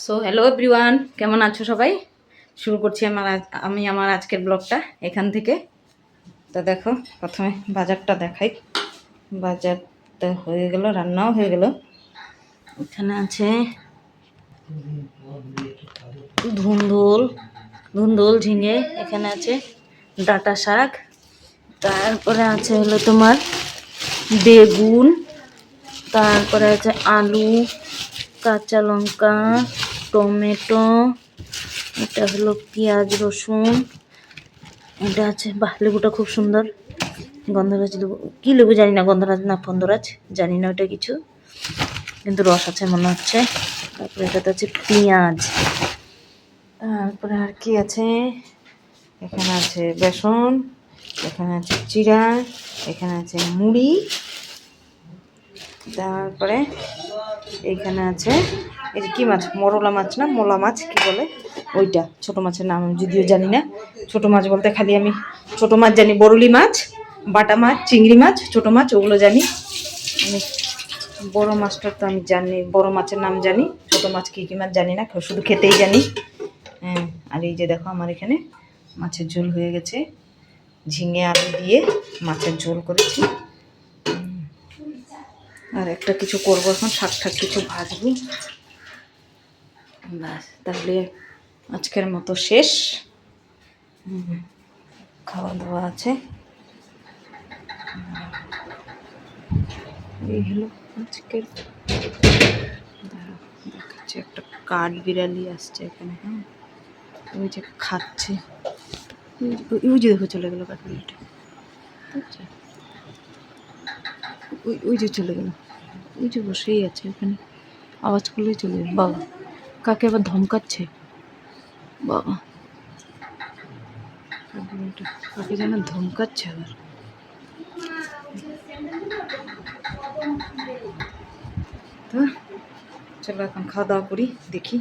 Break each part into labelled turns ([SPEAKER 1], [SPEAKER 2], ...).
[SPEAKER 1] So hello everyone, কেমন আছো সবাই? শুরু করছি আমি আমার আজকের ব্লগটা এখান থেকে। তো দেখো, প্রথমে বাজারটা দেখাই। বাজারটা হয়ে গেল, রান্নাও হয়ে গেল। এখানে আছে ধুন্দুল ধুন্দুল ঝিঙে, এখানে আছে ডাঁটা শাক, তারপরে আছে হলো তোমার বেগুন, তারপরে আছে আলু, কাঁচা লঙ্কা, টমেটো, এটা হলো পেঁয়াজ রসুন, এটা আছে বাহ, লেবুটা খুব সুন্দর, গন্ধরাজ লেবু, কি লেবু জানি না, গন্ধরাজ না ফন্দরাজ জানি না, ওটা কিছু, কিন্তু রস আছে মনে হচ্ছে। তারপরে এটাতে আছে পেঁয়াজ, তারপরে আর কি আছে, এখানে আছে বেসন, এখানে আছে চিড়া, এখানে আছে মুড়ি, তারপরে এইখানে আছে এই যে কি মাছ, মরলা মাছ না মোলা মাছ কি বলে ওইটা, ছোট মাছের নাম আমি যদিও জানি না। ছোট মাছ বলতে খালি আমি ছোট মাছ জানি, বরলি মাছ, বাটা মাছ, চিংড়ি মাছ, ছোট মাছ ওগুলো জানি আমি। বড় মাছটা তো আমি জানি, বড় মাছের নাম জানি, ছোট মাছ কী কী মাছ জানি না, শুধু খেতেই জানি। হ্যাঁ, আর এই যে দেখো আমার এখানে মাছের ঝোল হয়ে গেছে, ঝিঙে আলু দিয়ে মাছের ঝোল করেছি। আর একটা কিছু করবো এখন, শাক ঠাক কিছু ভাজবো, ব্যাস তাহলে আজকের মতো শেষ। খাওয়া দাওয়া আছে, এই হলো আজকের। দেখাচ্ছে একটা কাঠ বিড়ালি আসছে এখানে, হ্যাঁ ওই যে খাচ্ছে, ওই যে দেখো চলে গেলো কাঠ বিড়ালিটা, আচ্ছা ওই ওই যে চলে গেল, ওই যে বসেই আছে ওখানে, আওয়াজ করলেই চলে যাবে। বাবা কাকে আবার ধমকাচ্ছে, বাবা কাকে যেন ধমকাচ্ছে আবার। তো চলো এখন খাওয়া দাওয়া করি, দেখি।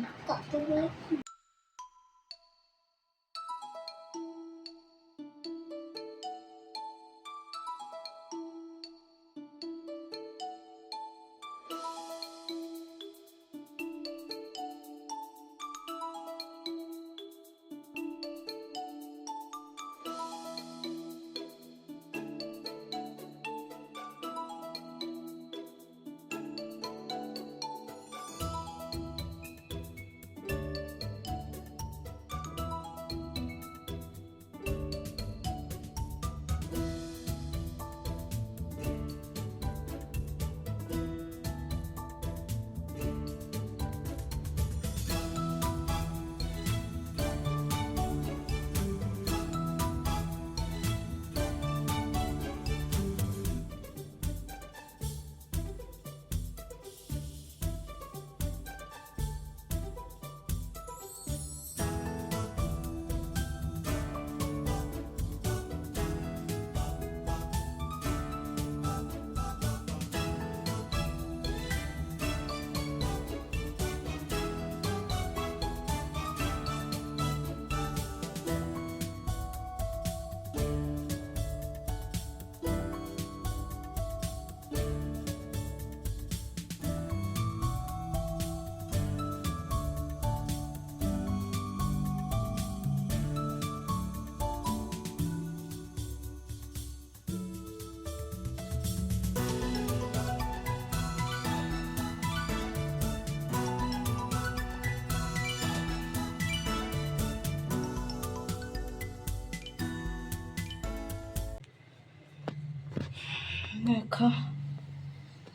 [SPEAKER 1] দেখো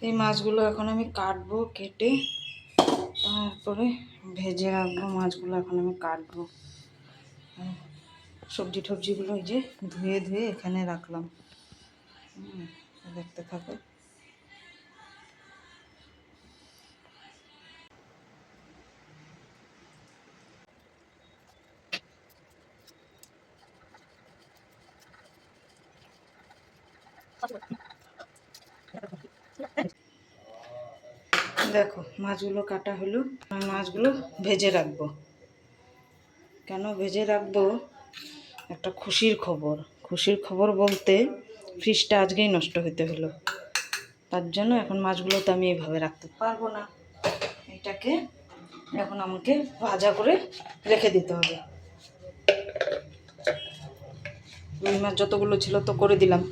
[SPEAKER 1] এই মাছগুলো এখন আমি কাটবো, কেটে তারপরে ভেজে রাখবো। মাছগুলো এখন আমি কাটবো, সবজি টবজিগুলো এই যে ধুয়ে ধুয়ে এখানে রাখলাম, দেখতে থাকো। দেখো মাছগুলো কাটা হলো, মাছগুলো ভেজে রাখবো। কেন ভেজে রাখবো, একটা খুশির খবর। খুশির খবর বলতে ফ্রিজটা আজকেই নষ্ট হতে হলো, তার জন্য এখন মাছগুলো তো আমি এইভাবে রাখতে পারবো না। এটাকে এখন আমাকে ভাজা করে রেখে দিতে হবে। রুই মাছ যতগুলো ছিল তো করে দিলাম,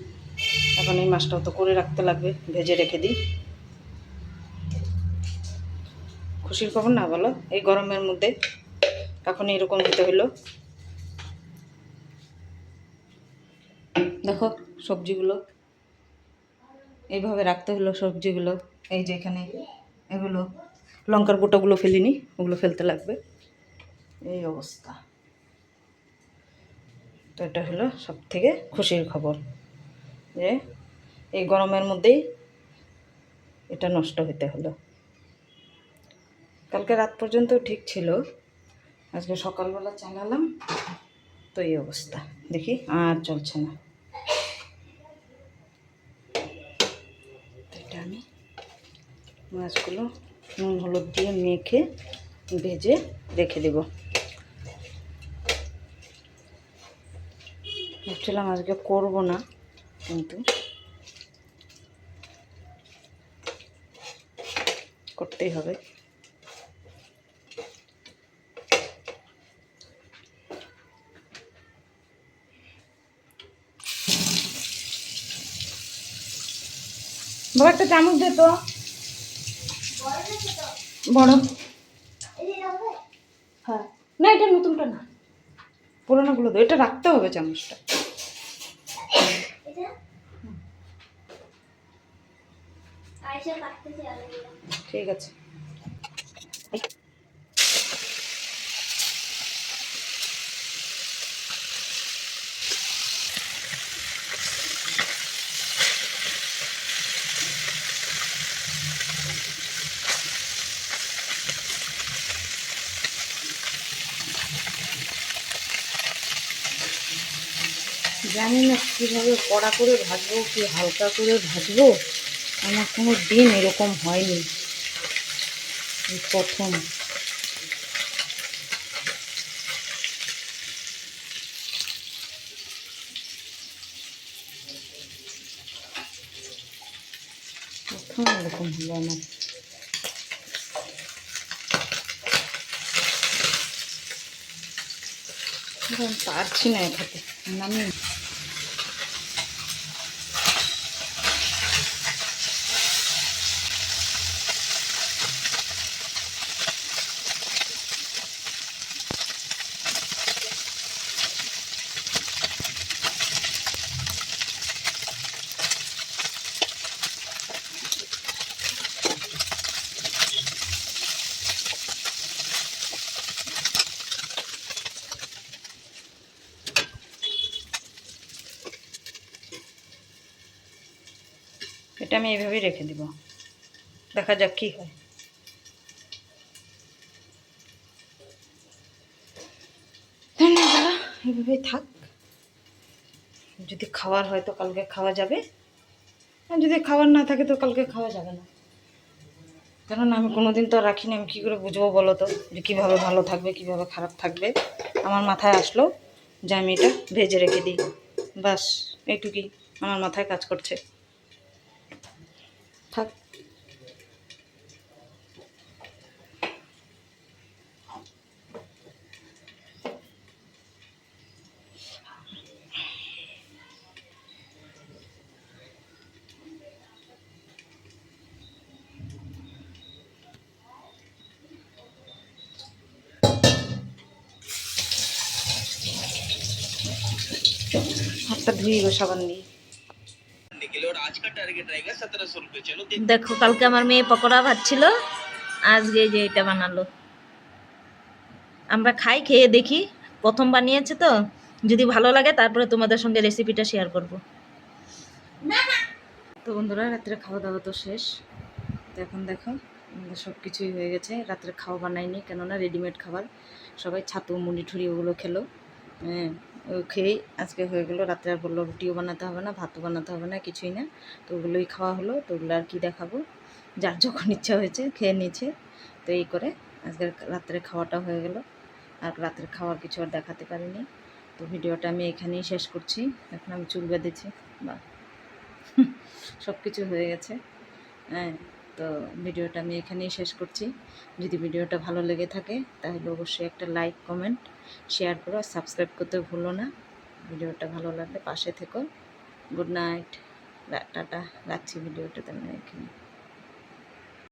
[SPEAKER 1] এখন এই মাছটাও তো করে রাখতে লাগবে, ভেজে রেখে দিই। খুশির খবর না বলো, এই গরমের মধ্যে এখন এরকম হতে হলো। দেখো সবজিগুলো এইভাবে রাখতে হলো, সবজিগুলো এই যে এখানে এগুলো লঙ্কার গোটাগুলো ফেলিনি, ওগুলো ফেলতে লাগবে, এই অবস্থা। তো এটা হলো সব থেকে খুশির খবর যে এই গরমের মধ্যেই এটা নষ্ট হতে হলো। কালকে রাত পর্যন্ত ঠিক ছিল, আজকে সকালবেলা চালালাম তো এই অবস্থা, দেখি আর চলছে না। এটা আমি মাছগুলো নুন হলুদ দিয়ে মেখে ভেজে রেখে দেব। ভাবছিলাম আজকে করবো না, কিন্তু করতেই হবে। বাবা একটা চামচ দে তো, বড়। হ্যাঁ না, এটা নতুনটা না, পুরোনোগুলো তো, এটা রাখতে হবে চামচটা। ঠিক আছে। জানি না কীভাবে কড়া করে ভাজবো কি হালকা করে ভাজবো, আমার কোনো দিন এরকম হয়নি, এই প্রথম। প্রথম এরকম হলো আমার। পারছি না এক হাতে নামিয়ে। এটা আমি এইভাবেই রেখে দিব, দেখা যাক কী হয়। এইভাবেই থাক, যদি খাওয়ার হয় তো কালকে খাওয়া যাবে, আর যদি খাওয়ার না থাকে তো কালকে খাওয়া যাবে না। কারণ আমি কোনোদিন তো রাখিনি, আমি কী করে বুঝবো বলো তো যে কীভাবে ভালো থাকবে কীভাবে খারাপ থাকবে। আমার মাথায় আসলো যে আমি এটা ভেজে রেখে দিই, বাস এইটুকুই আমার মাথায় কাজ করছে, থাক। হাতটা ধুয়ে গো সাবান দিয়ে। দেখো কালকে আমার মেয়ে পকোড়া ভাজছিল, আজকে যে এটা বানালো। আমরা খাই, খেয়ে দেখি, প্রথম বানিয়েছে তো, যদি ভালো লাগে তারপরে তোমাদের সঙ্গে রেসিপিটা শেয়ার করব। তো বন্ধুরা রাত্রে খাওয়া দাওয়া তো শেষ, তো এখন দেখো আমাদের সব কিছুই হয়ে গেছে। রাত্রে খাওয়া বানাইনি, কেননা রেডিমেড খাবার, সবাই ছাতু মুড়ি ঠুড়ি ওগুলো খেলো, হ্যাঁ ও খেয়েই আজকে হয়ে গেলো। রাত্রে আর বললো রুটিও বানাতে হবে না, ভাতও বানাতে হবে না, কিছুই না, তো ওগুলোই খাওয়া হলো। তো ওগুলো আর কি দেখাবো, যার যখন ইচ্ছা হয়েছে খেয়ে নিয়েছে। তো এই করে আজকের রাত্রে খাওয়াটা হয়ে গেল, আর রাত্রে খাওয়ার কিছু আর দেখাতে পারিনি। তো ভিডিওটা আমি এখানেই শেষ করছি। এখন আমি চুল বেঁধেছি, বা সব কিছু হয়ে গেছে, হ্যাঁ তো ভিডিওটা আমি এখানেই শেষ করছি। যদি ভিডিওটা ভালো লেগে থাকে তাহলে অবশ্যই একটা লাইক, কমেন্ট, শেয়ার করো, আর সাবস্ক্রাইব করতে ভুলো না। ভিডিওটা ভালো লাগলে পাশে থেকো। গুড নাইট, টাটা, রাখছি ভিডিওটা তেমন এখানে।